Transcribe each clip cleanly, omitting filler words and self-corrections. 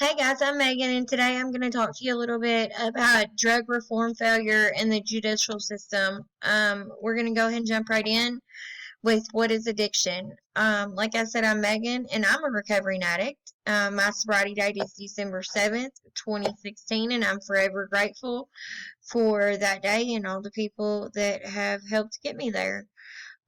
Hey guys, I'm Megan, and today I'm going to talk to you a little bit about drug reform failure in the judicial system. We're going to go ahead and jump right in with what is addiction. Like I said, I'm Megan, and I'm a recovering addict. My sobriety date is December 7th, 2016, and I'm forever grateful for that day and all the people that have helped get me there.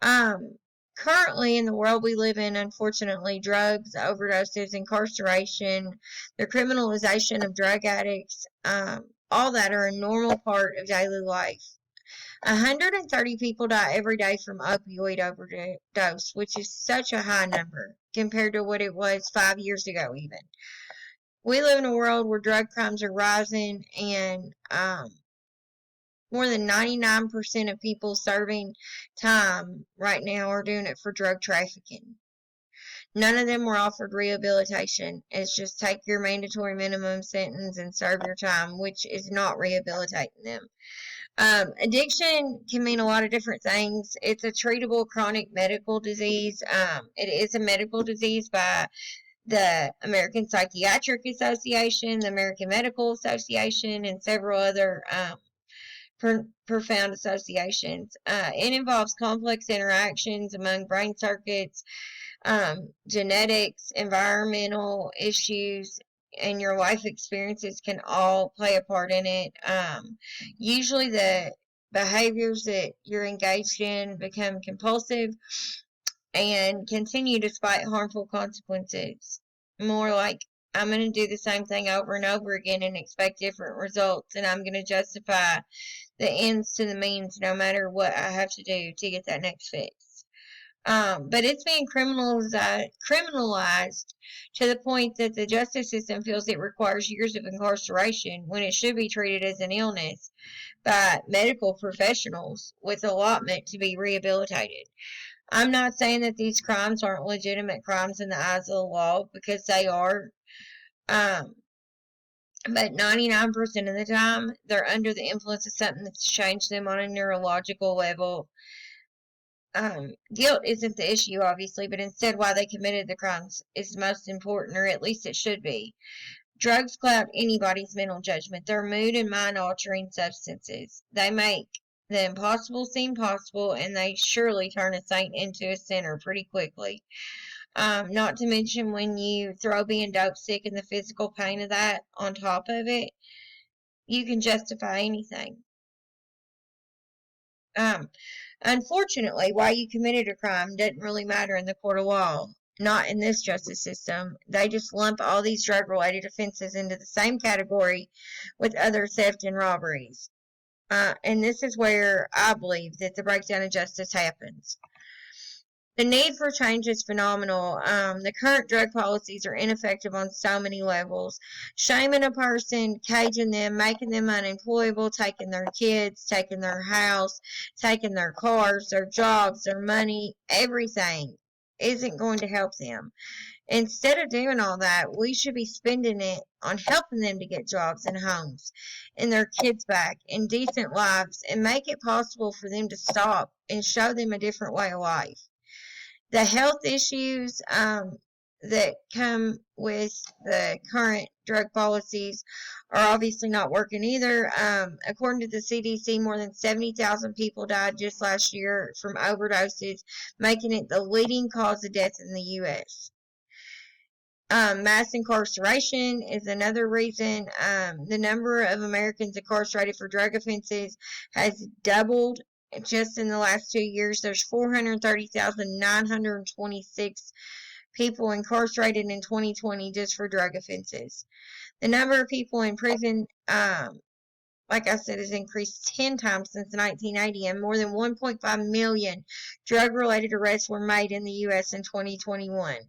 Um, Currently, in the world we live in, unfortunately, drugs, overdoses, incarceration, the criminalization of drug addicts, all that are a normal part of daily life. 130 people die every day from opioid overdose, which is such a high number compared to what it was 5 years ago, even. We live in a world where drug crimes are rising, and more than 99% of people serving time right now are doing it for drug trafficking. None of them were offered rehabilitation. It's just take your mandatory minimum sentence and serve your time, which is not rehabilitating them. Addiction can mean a lot of different things. It's a treatable chronic medical disease. It is a medical disease by the American Psychiatric Association, the American Medical Association, and several other profound associations. It involves complex interactions among brain circuits, genetics, environmental issues, and your life experiences can all play a part in it. Usually, the behaviors that you're engaged in become compulsive and continue despite harmful consequences. More like, I'm going to do the same thing over and over again and expect different results, and I'm going to justify the ends to the means no matter what I have to do to get that next fix. But it's being criminalized to the point that the justice system feels it requires years of incarceration when it should be treated as an illness by medical professionals with allotment to be rehabilitated. I'm not saying that these crimes aren't legitimate crimes in the eyes of the law, because they are. Um, but 99% of the time, they're under the influence of something that's changed them on a neurological level. Guilt isn't the issue, obviously, but instead why they committed the crimes is most important, or at least it should be. Drugs cloud anybody's mental judgment. They're mood and mind altering substances. They make the impossible seem possible, and they surely turn a saint into a sinner pretty quickly. Not to mention when you throw being dope sick and the physical pain of that on top of it, you can justify anything. Um, Unfortunately, why you committed a crime doesn't really matter in the court of law. Not in this justice system. They just lump all these drug related offenses into the same category with other theft and robberies. And this is where I believe that the breakdown of justice happens. The need for change is phenomenal. The current drug policies are ineffective on so many levels. Shaming a person, caging them, making them unemployable, taking their kids, taking their house, taking their cars, their jobs, their money, everything isn't going to help them. Instead of doing all that, we should be spending it on helping them to get jobs and homes and their kids back and decent lives, and make it possible for them to stop and show them a different way of life. The health issues that come with the current drug policies are obviously not working either. According to the CDC, more than 70,000 people died just last year from overdoses, making it the leading cause of death in the U.S. Mass incarceration is another reason. The number of Americans incarcerated for drug offenses has doubled just in the last 2 years. There's 430,926 people incarcerated in 2020 just for drug offenses. The number of people in prison, like I said, has increased 10 times since 1980, and more than 1.5 million drug-related arrests were made in the U.S. in 2021.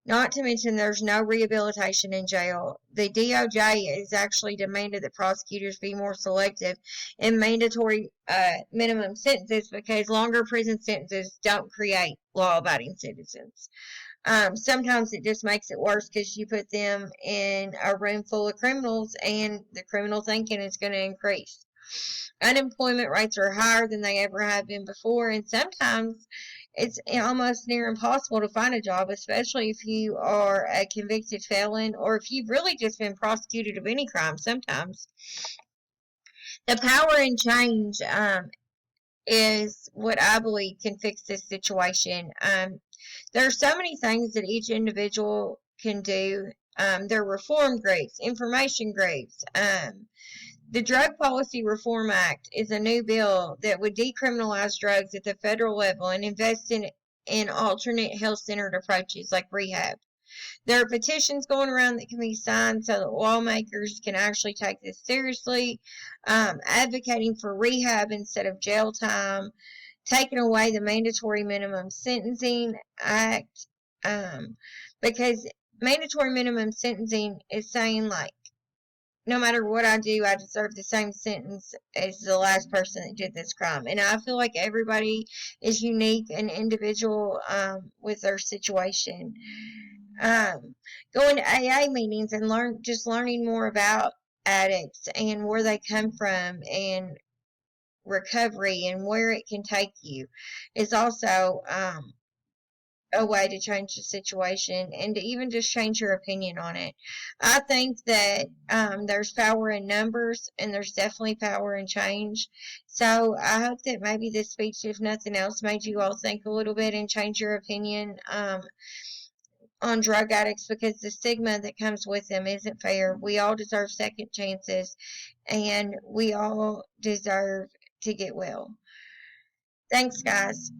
Not to mention there's no rehabilitation in jail. The DOJ has actually demanded that prosecutors be more selective in mandatory minimum sentences, because longer prison sentences don't create law-abiding citizens. Sometimes it just makes it worse because you put them in a room full of criminals, and the criminal thinking is going to increase. Unemployment rates are higher than they ever have been before, and sometimes it's almost near impossible to find a job, especially if you are a convicted felon or if you've really just been prosecuted of any crime sometimes. The power and change is what I believe can fix this situation. There are so many things that each individual can do. There are reform groups, information groups. The Drug Policy Reform Act is a new bill that would decriminalize drugs at the federal level and invest in alternate health-centered approaches like rehab. There are petitions going around that can be signed so that lawmakers can actually take this seriously, advocating for rehab instead of jail time, taking away the mandatory minimum sentencing act, because mandatory minimum sentencing is saying, like, no matter what I do, I deserve the same sentence as the last person that did this crime. And I feel like everybody is unique and individual with their situation. Going to AA meetings and learning more about addicts and where they come from and recovery and where it can take you is also a way to change the situation and to even just change your opinion on it. I think that there's power in numbers and there's definitely power in change. So I hope that maybe this speech, if nothing else, made you all think a little bit and change your opinion on drug addicts, because the stigma that comes with them isn't fair. We all deserve second chances and we all deserve to get well. Thanks, guys.